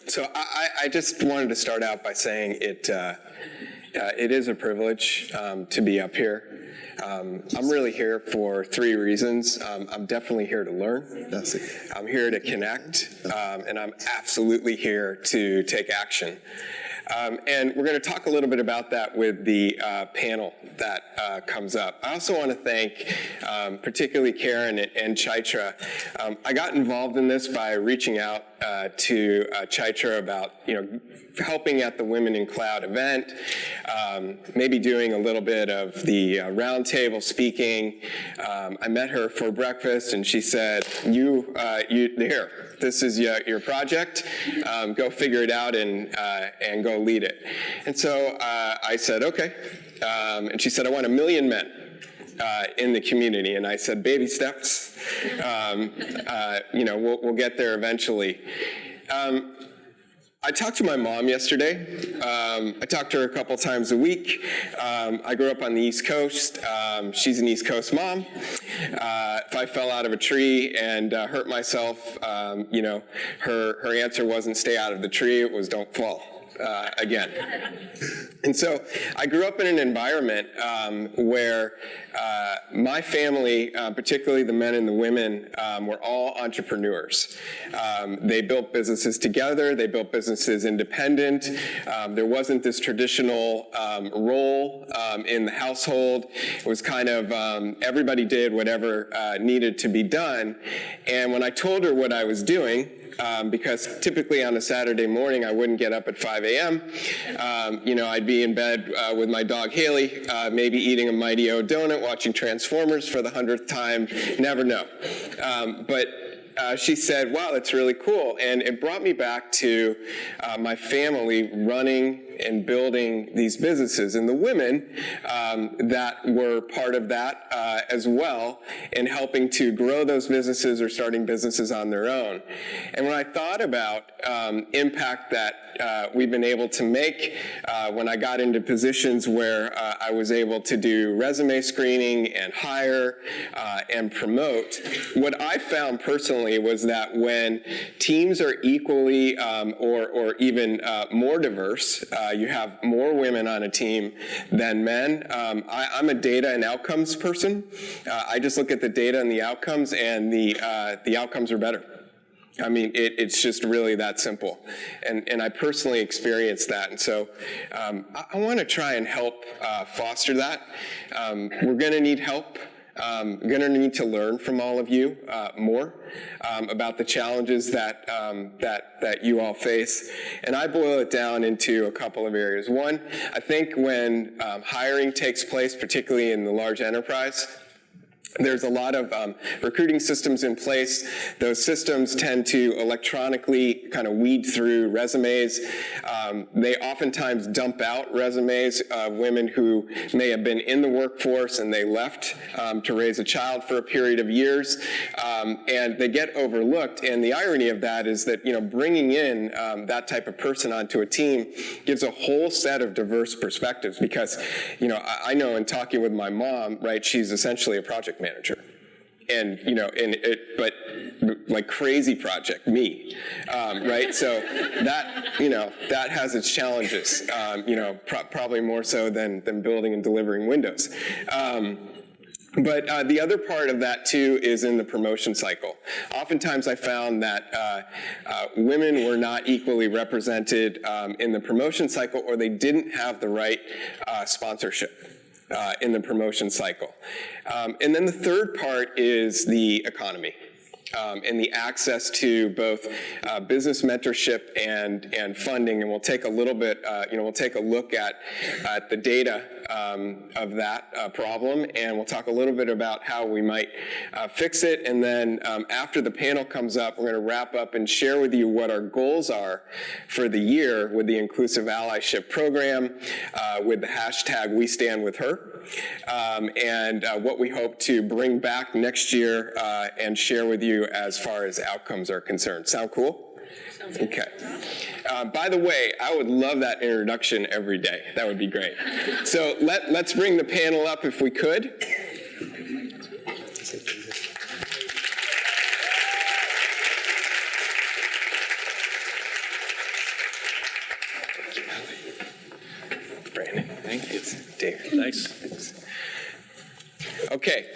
So I just wanted to start out by saying it is a privilege to be up here. I'm really here for 3 reasons. I'm definitely here to learn. I'm here to connect, and I'm absolutely here to take action. And we're going to talk a little bit about that with the panel that comes up. I also want to thank particularly Karen and Chaitra. I got involved in this by reaching out to Chaitra about helping at the Women in Cloud event, maybe doing a little bit of the roundtable speaking. I met her for breakfast, and she said, here, this is your project. Go figure it out and go lead it. And so I said, okay. And she said, I want 1 million men in the community. And I said, baby steps. We'll get there eventually. I talked to my mom yesterday. I talked to her a couple times a week. I grew up on the East Coast. She's an East Coast mom. If I fell out of a tree and hurt myself, her answer wasn't stay out of the tree. It was don't fall. Again. And so I grew up in an environment where my family, particularly the men and the women, were all entrepreneurs. They built businesses together. They built businesses independent. There wasn't this traditional role in the household. It was kind of everybody did whatever needed to be done. And when I told her what I was doing, because typically on a Saturday morning I wouldn't get up at 5 a.m. I'd be in bed with my dog Haley, maybe eating a Mighty O donut, watching Transformers for the 100th time, never know. But she said, wow, that's really cool. And it brought me back to my family running and building these businesses, and the women that were part of that as well, in helping to grow those businesses or starting businesses on their own. And when I thought about impact that we've been able to make when I got into positions where I was able to do resume screening and hire and promote, what I found personally was that when teams are equally or even more diverse, you have more women on a team than men. I'm a data and outcomes person. I just look at the data and the outcomes, and the outcomes are better. I mean, it's just really that simple. And I personally experienced that. And so I want to try and help foster that. We're going to need help. We're going to need to learn from all of you more about the challenges that you all face. And I boil it down into a couple of areas. One, I think when hiring takes place, particularly in the large enterprise, there's a lot of recruiting systems in place. Those systems tend to electronically kind of weed through resumes. They oftentimes dump out resumes of women who may have been in the workforce and they left to raise a child for a period of years, and they get overlooked. And the irony of that is that bringing in that type of person onto a team gives a whole set of diverse perspectives. Because I know in talking with my mom, right, she's essentially a project manager. And, but like crazy project, me, right? So that has its challenges, probably more so than building and delivering Windows. But the other part of that, too, is in the promotion cycle. Oftentimes I found that women were not equally represented in the promotion cycle, or they didn't have the right sponsorship in the promotion cycle. And then the third part is the economy. And the access to both business mentorship and funding, and we'll take a little bit, we'll take a look at the data of that problem, and we'll talk a little bit about how we might fix it. And then after the panel comes up, we're going to wrap up and share with you what our goals are for the year with the Inclusive Allyship program, with the hashtag We Stand With Her, and what we hope to bring back next year and share with you as far as outcomes are concerned. Sound cool? Okay. By the way, I would love that introduction every day. That would be great. So let's bring the panel up if we could. Dave. Thanks. Okay,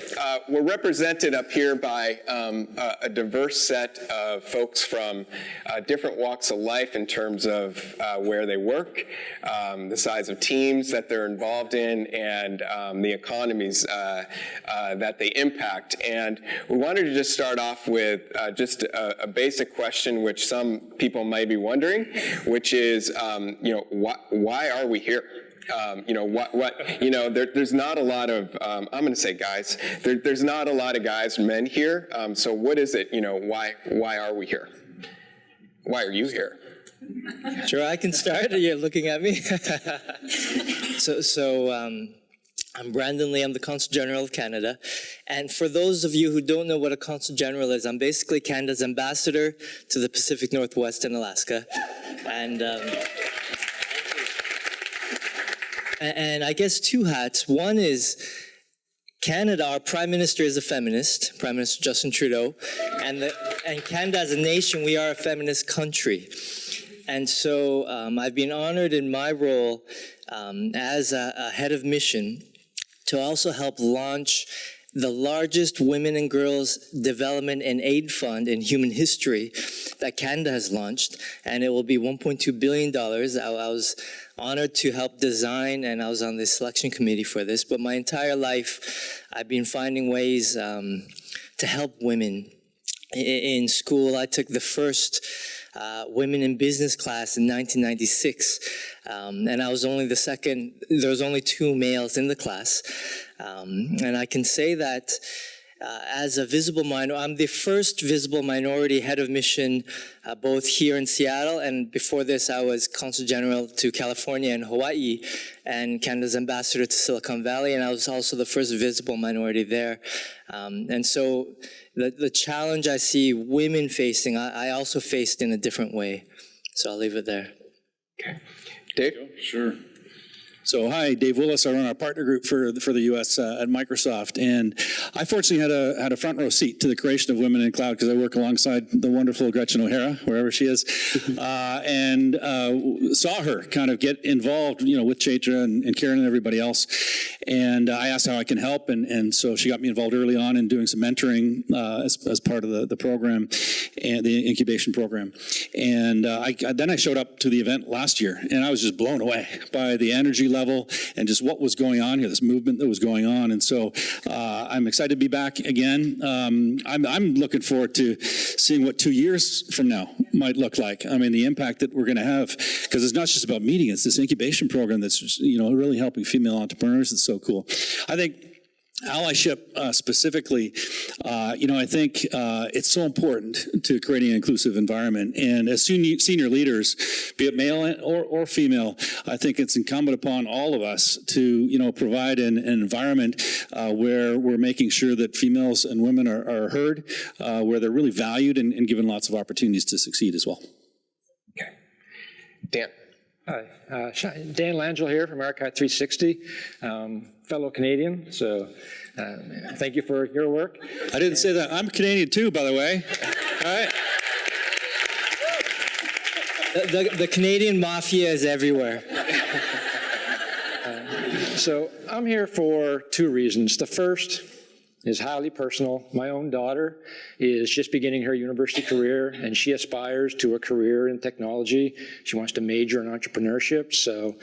we're represented up here by a diverse set of folks from different walks of life in terms of where they work, the size of teams that they're involved in, and the economies that they impact. And we wanted to just start off with just a basic question, which some people might be wondering, which is, why are we here? There's not a lot of, I'm going to say guys, there's not a lot of guys, men here. So what is it, why are we here? Why are you here? Sure, I can start. You're looking at me. I'm Brandon Lee. I'm the Consul General of Canada. And for those of you who don't know what a Consul General is, I'm basically Canada's ambassador to the Pacific Northwest and Alaska. And I guess two hats. One is Canada, our Prime Minister is a feminist, Prime Minister Justin Trudeau, and Canada as a nation, we are a feminist country. And so I've been honored in my role as a head of mission to also help launch the largest women and girls development and aid fund in human history that Canada has launched, and it will be $1.2 billion. I was honored to help design, and I was on the selection committee for this, but my entire life I've been finding ways to help women. In school, I took the first women in business class in 1996, and I was only the second. There was only 2 males in the class, and I can say that as a visible minority, I'm the first visible minority head of mission, both here in Seattle, and before this I was Consul General to California and Hawaii, and Canada's ambassador to Silicon Valley, and I was also the first visible minority there. And so the challenge I see women facing, I also faced in a different way. So I'll leave it there. Okay. Dave? Sure. So hi, Dave Willis. I run our partner group for the U.S. At Microsoft, and I fortunately had a front row seat to the creation of Women in Cloud because I work alongside the wonderful Gretchen O'Hara, wherever she is, and saw her kind of get involved, with Chaitra and Karen and everybody else. And I asked how I can help, and so she got me involved early on in doing some mentoring as part of the program and the incubation program. And then I showed up to the event last year, and I was just blown away by the energy level and just what was going on here, this movement that was going on. And so I'm excited to be back again. I'm looking forward to seeing what 2 years from now might look like. I mean, the impact that we're going to have, because it's not just about meeting, it's this incubation program that's, really helping female entrepreneurs. It's so cool. I think Allyship specifically, I think it's so important to creating an inclusive environment. And as senior leaders, be it male or female, I think it's incumbent upon all of us to, provide an environment where we're making sure that females and women are heard, where they're really valued and given lots of opportunities to succeed as well. Okay. Dan. Hi, Dan Langell here from Archive 360, fellow Canadian, so thank you for your work. I didn't say that. I'm Canadian too, by the way. All right. The Canadian mafia is everywhere. So I'm here for 2 reasons. The first is highly personal. My own daughter is just beginning her university career, and she aspires to a career in technology. She wants to major in entrepreneurship, so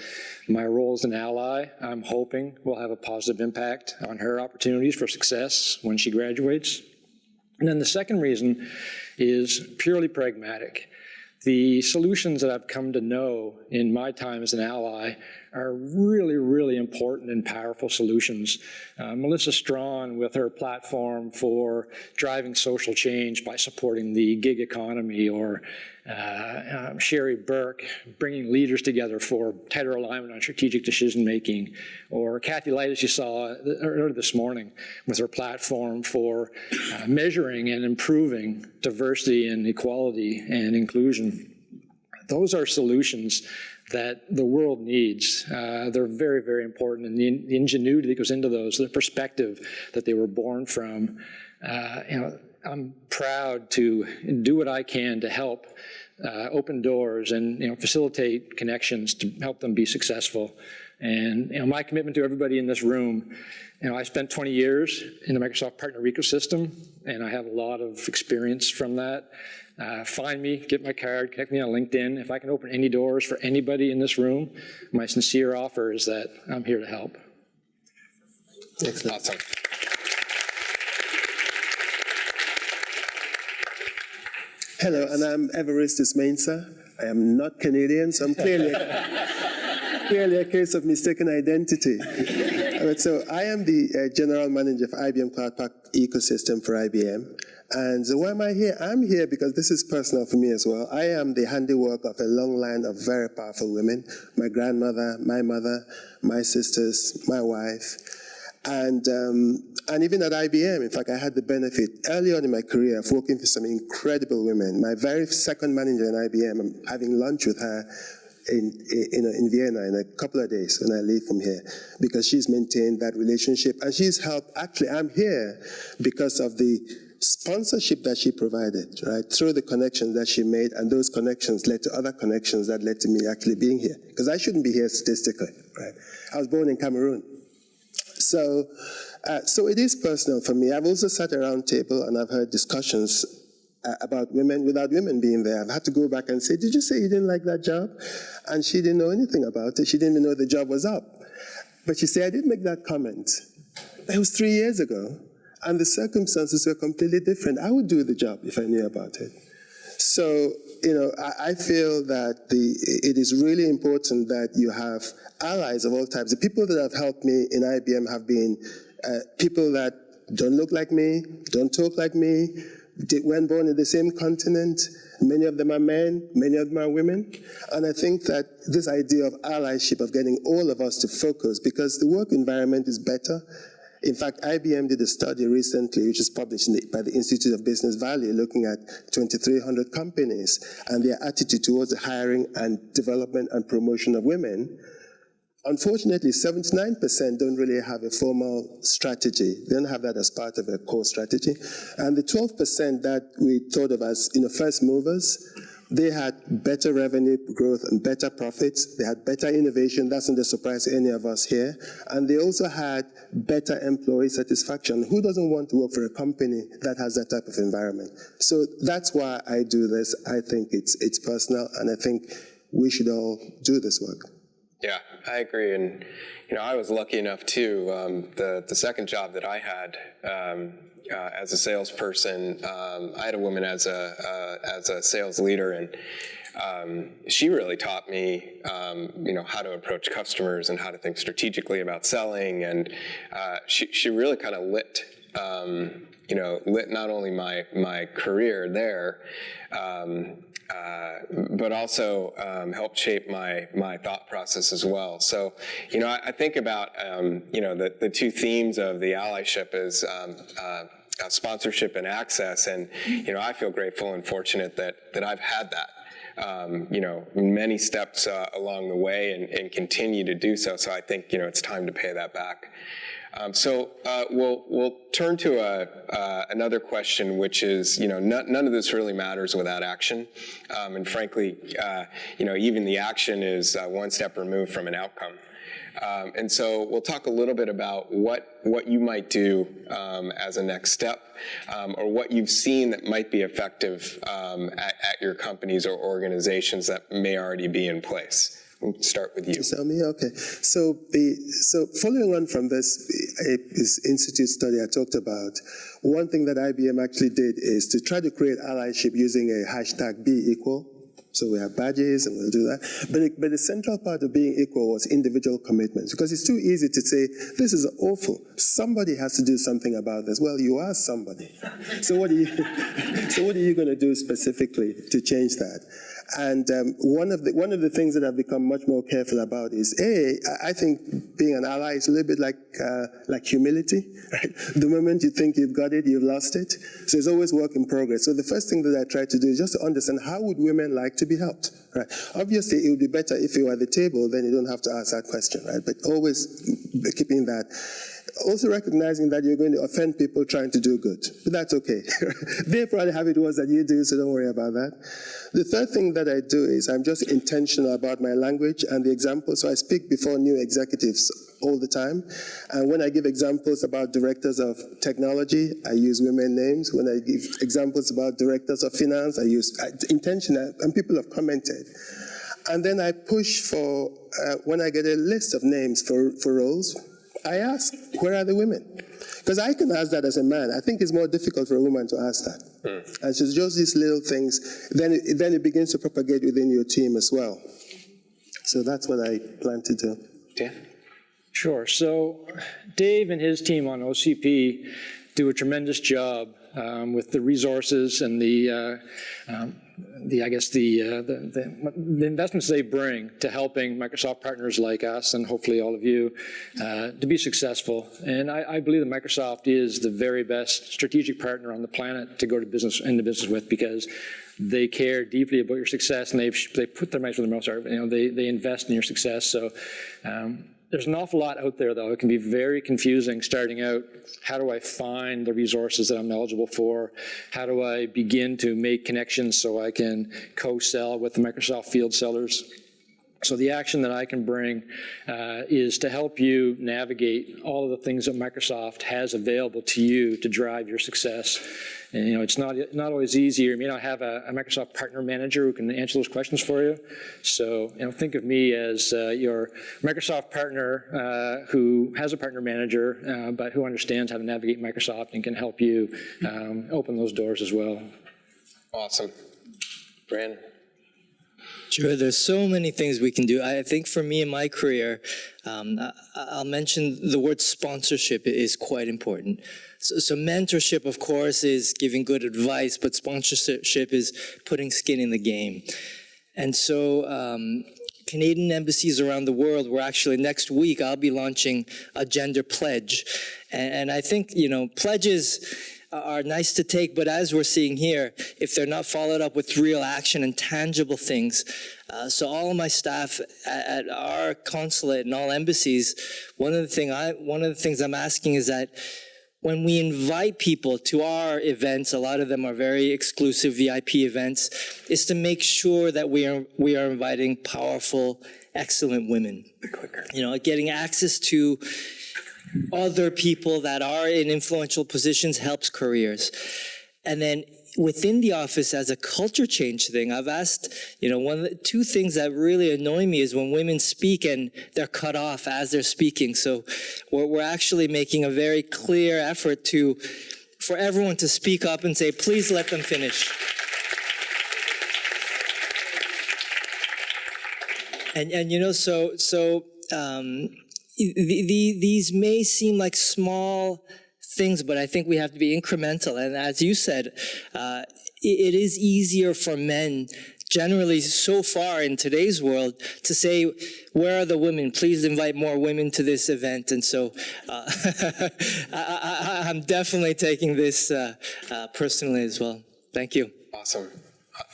my role as an ally, I'm hoping, will have a positive impact on her opportunities for success when she graduates. And then the second reason is purely pragmatic. The solutions that I've come to know in my time as an ally are really, really important and powerful solutions. Melissa Strawn, with her platform for driving social change by supporting the gig economy, or Sherry Burke bringing leaders together for tighter alignment on strategic decision-making, or Kathy Light, as you saw earlier this morning, with her platform for measuring and improving diversity and equality and inclusion. Those are solutions that the world needs. They're very, very important, and the ingenuity that goes into those, the perspective that they were born from. I'm proud to do what I can to help open doors and facilitate connections to help them be successful. And my commitment to everybody in this room, I spent 20 years in the Microsoft partner ecosystem, and I have a lot of experience from that. Find me, get my card, connect me on LinkedIn. If I can open any doors for anybody in this room, my sincere offer is that I'm here to help. Excellent. Awesome. Hello, and I'm Everestus Mensah. I am not Canadian, so I'm clearly a case of mistaken identity. So I am the general manager of IBM Cloud Pak ecosystem for IBM. And so why am I here? I'm here because this is personal for me as well. I am the handiwork of a long line of very powerful women. My grandmother, my mother, my sisters, my wife. And even at IBM, in fact, I had the benefit early on in my career of working for some incredible women. My very second manager in IBM, I'm having lunch with her in Vienna in a couple of days when I leave from here, because she's maintained that relationship and she's helped. Actually, I'm here because of the sponsorship that she provided, right, through the connections that she made, and those connections led to other connections that led to me actually being here, because I shouldn't be here statistically, right? I was born in Cameroon. So it is personal for me. I've also sat around table and I've heard discussions about women without women being there. I've had to go back and say, did you say you didn't like that job? And she didn't know anything about it. She didn't even know the job was up. But she said, I did make that comment. It was 3 years ago, and the circumstances were completely different. I would do the job if I knew about it. So, I feel that it is really important that you have allies of all types. The people that have helped me in IBM have been people that don't look like me, don't talk like me, weren't born in the same continent. Many of them are men, many of them are women. And I think that this idea of allyship, of getting all of us to focus, because the work environment is better. In fact, IBM did a study recently, which is published by the Institute of Business Value, looking at 2,300 companies and their attitude towards the hiring and development and promotion of women. Unfortunately, 79% don't really have a formal strategy. They don't have that as part of a core strategy. And the 12% that we thought of as first movers, they had better revenue growth and better profits. They had better innovation. That's not a surprise to any of us here. And they also had better employee satisfaction. Who doesn't want to work for a company that has that type of environment? So that's why I do this. I think it's personal, and I think we should all do this work. Yeah, I agree. And, I was lucky enough too. The second job that I had as a salesperson, I had a woman as a sales leader, and she really taught me, how to approach customers and how to think strategically about selling. And she really kind of lit not only my career there, but also helped shape my thought process as well. So, I think about, the two themes of the allyship is sponsorship and access. And, I feel grateful and fortunate that I've had that, many steps along the way and continue to do so. So I think, it's time to pay that back. So we'll turn to another question, which is, none of this really matters without action. And frankly, even the action is one step removed from an outcome. And so we'll talk a little bit about what you might do as a next step, or what you've seen that might be effective at your companies or organizations that may already be in place. We'll start with you. So me, okay. So following on from this institute study I talked about, one thing that IBM actually did is to try to create allyship using a hashtag #BeEqual. So we have badges and we'll do that. But the central part of being equal was individual commitments, because it's too easy to say, this is awful. Somebody has to do something about this. Well, you are somebody. So what are you going to do specifically to change that? And one of the things that I've become much more careful about is, I think being an ally is a little bit like humility, right? The moment you think you've got it, you've lost it. So it's always work in progress. So the first thing that I try to do is just to understand, how would women like to be helped, right? Obviously, it would be better if you were at the table, then you don't have to ask that question, right? But always keeping that. also recognizing that you're going to offend people trying to do good. But that's okay. They probably have it worse than you do, so don't worry about that. The third thing that I do is I'm just intentional about my language and the examples. So I speak before new executives all the time. And when I give examples about directors of technology, I use women names. When I give examples about directors of finance, I use intentional, and people have commented. And then I push for, when I get a list of names for roles, I ask, where are the women? Because I can ask that as a man. I think it's more difficult for a woman to ask that. And so just these little things, then it begins to propagate within your team as well. So that's what I plan to do. Dan? Sure. So Dave and his team on OCP do a tremendous job with the resources and the investments they bring to helping Microsoft partners like us and hopefully all of you to be successfthey And I believe that Microsoft is the very best strategic partner on the planet to go to business with, because they care deeply about your success, and they put their money where their mouths are. They invest in your success. So there's an awful lot out there, though. It can be very confusing starting out. How do I find the resources that I'm eligible for? How do I begin to make connections so I can co-sell with the Microsoft field sellers? So the action that I can bring is to help you navigate all of the things that Microsoft has available to you to drive your success. And it's not always easy. You may not have a Microsoft partner manager who can answer those questions for you. So think of me as your Microsoft partner who has a partner manager, but who understands how to navigate Microsoft and can help you open those doors as well. Awesome. Brandon? Sure, there's so many things we can do. I think for me in my career, I'll mention the word sponsorship is quite important. So mentorship, of course, is giving good advice, but sponsorship is putting skin in the game. And so Canadian embassies around the world, we're actually, next week, I'll be launching a gender pledge. And I think, pledges are nice to take, but as we're seeing here, if they're not followed up with real action and tangible things. So all of my staff at our consulate and all embassies, one of the things I'm asking is that when we invite people to our events, a lot of them are very exclusive VIP events, is to make sure that we are inviting powerful, excellent women. Getting access to other people that are in influential positions helps careers. And then within the office, as a culture change thing, I've asked, one of the two things that really annoy me is when women speak and they're cut off as they're speaking. So we're actually making a very clear effort for everyone to speak up and say, please let them finish. These may seem like small things, but I think we have to be incremental. And as you said, it is easier for men generally so far in today's world to say, where are the women? Please invite more women to this event. And so I'm definitely taking this personally as well. Thank you. Awesome.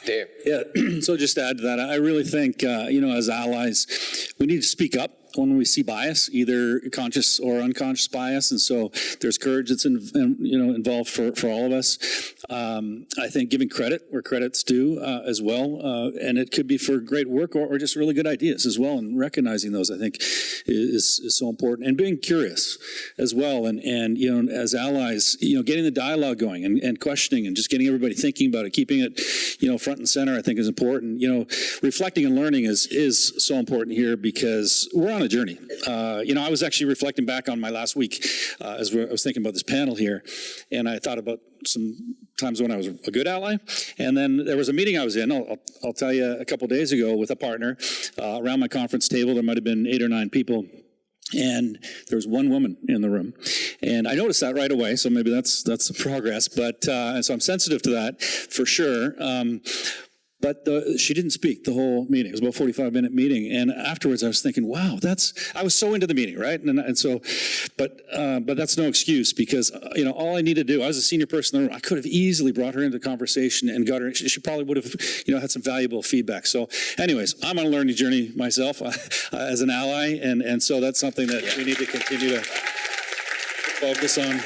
Dave? Yeah, so just to add to that, I really think, as allies, we need to speak up when we see bias, either conscious or unconscious bias, and so there's courage that's involved for all of us. I think giving credit where credit's due as well, and it could be for great work or just really good ideas as well, and recognizing those I think is so important, and being curious as well, and as allies, getting the dialogue going and questioning and just getting everybody thinking about it, keeping it front and center I think is important. Reflecting and learning is so important here because we're on a journey. I was actually reflecting back on my last week as I was thinking about this panel here, and I thought about some times when I was a good ally, and then there was a meeting I was in, I'll tell you, a couple days ago with a partner. Around my conference table, there might have been 8 or 9 people, and there was one woman in the room. And I noticed that right away, so maybe that's the progress, but and so I'm sensitive to that for sure. But she didn't speak the whole meeting. It was about a 45-minute meeting. And afterwards I was thinking, wow, I was so into the meeting, right? And so, but that's no excuse because, all I needed to do, I was a senior person in the room. I could have easily brought her into the conversation and got her, she probably would have, had some valuable feedback. So anyways, I'm on a learning journey myself as an ally. And so that's something that we need to continue to focus on.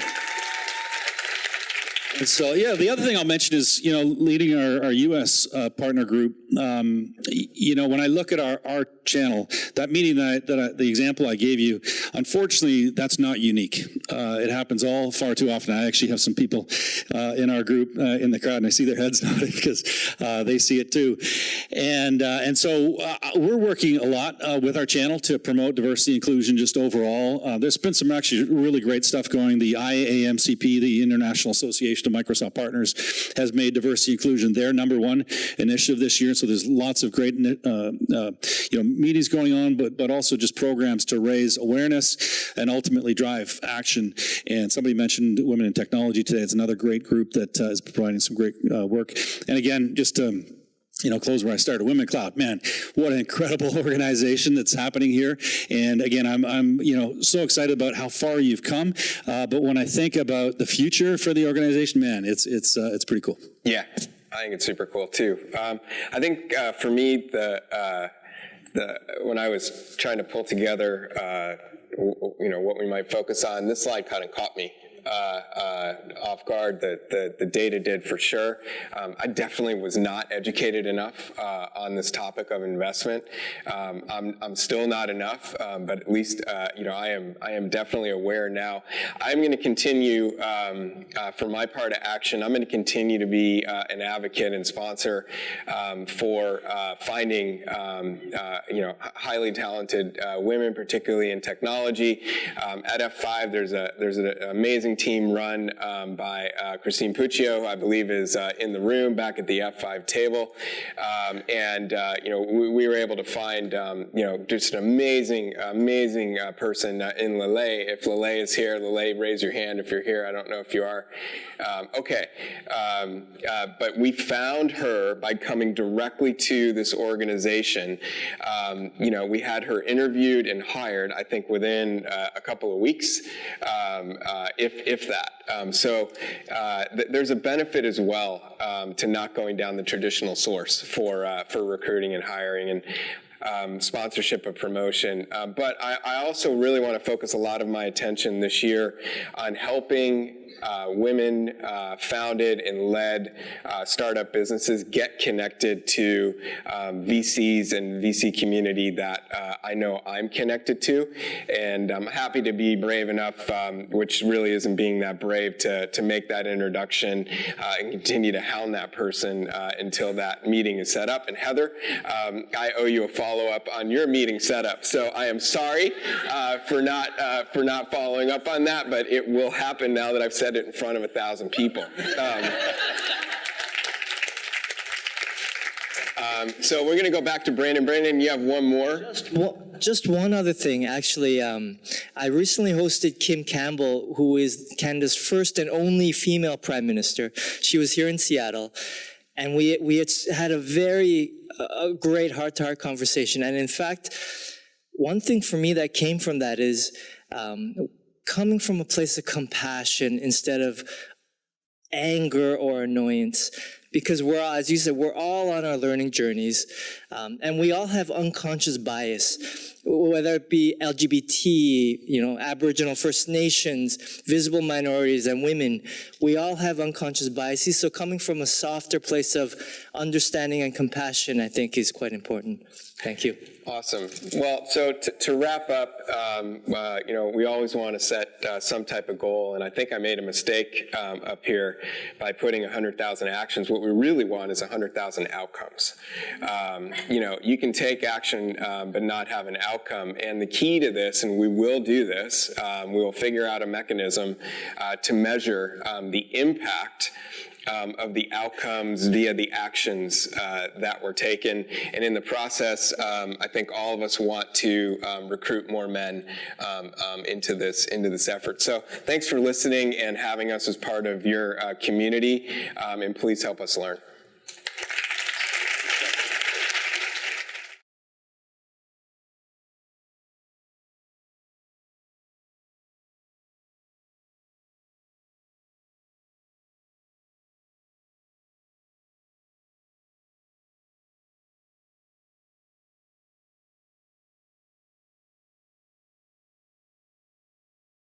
And so, yeah, the other thing I'll mention is, leading our U.S. Partner group, when I look at our channel, that meeting the example I gave you, unfortunately, that's not unique. It happens far too often. I actually have some people in our group in the crowd, and I see their heads nodding because they see it too. And so we're working a lot with our channel to promote diversity and inclusion just overall. There's been some actually really great stuff going. The IAMCP, the International Association of Microsoft Partners, has made diversity and inclusion their #1 initiative this year. So there's lots of great meetings going on, but also just programs to raise awareness and ultimately drive action. And somebody mentioned Women in Technology today. It's another great group that is providing some great work. And again, just to close where I started, Women in Cloud. Man, what an incredible organization that's happening here. And again, I'm so excited about how far you've come. But when I think about the future for the organization, man, it's pretty cool. Yeah, I think it's super cool too. I think for me, when I was trying to pull together, what we might focus on, this slide kind of caught me off guard. The data did for sure. I definitely was not educated enough on this topic of investment. I'm still not enough, but at least I am definitely aware now. I'm going to continue for my part of action. I'm going to continue to be an advocate and sponsor for finding highly talented women, particularly in technology. At F5, there's an amazing team run by Christine Puccio, who I believe is in the room back at the F5 table. We were able to find, just an amazing person in Lele. If Lele is here, Lele, raise your hand if you're here. I don't know if you are. Okay. But we found her by coming directly to this organization. We had her interviewed and hired, I think, within a couple of weeks, if that. There's a benefit as well to not going down the traditional source for recruiting and hiring and sponsorship of promotion. But I also really want to focus a lot of my attention this year on helping women founded and led startup businesses get connected to VCs and VC community that I know I'm connected to. And I'm happy to be brave enough, which really isn't being that brave, to make that introduction and continue to hound that person until that meeting is set up. And Heather, I owe you a follow-up on your meeting setup. So I am sorry for not following up on that, but it will happen now that I've said it in front of 1,000 people. So we're going to go back to Brandon. Brandon, you have one more? Just one other thing, actually. I recently hosted Kim Campbell, who is Canada's first and only female prime minister. She was here in Seattle, and we had a very great heart-to-heart conversation. And in fact, one thing for me that came from that is coming from a place of compassion instead of anger or annoyance. Because we're all, as you said, we're all on our learning journeys, and we all have unconscious bias, whether it be LGBT, Aboriginal First Nations, visible minorities, and women. We all have unconscious biases, so coming from a softer place of understanding and compassion, I think, is quite important. Thank you. Awesome. Well, so to wrap up, we always want to set some type of goal, and I think I made a mistake up here by putting 100,000 actions. What we really want is 100,000 outcomes. You can take action but not have an outcome, and the key to this, and we will do this, we will figure out a mechanism to measure the impact of the outcomes via the actions that were taken. And in the process, I think all of us want to recruit more men into this effort. So thanks for listening and having us as part of your community, and please help us learn.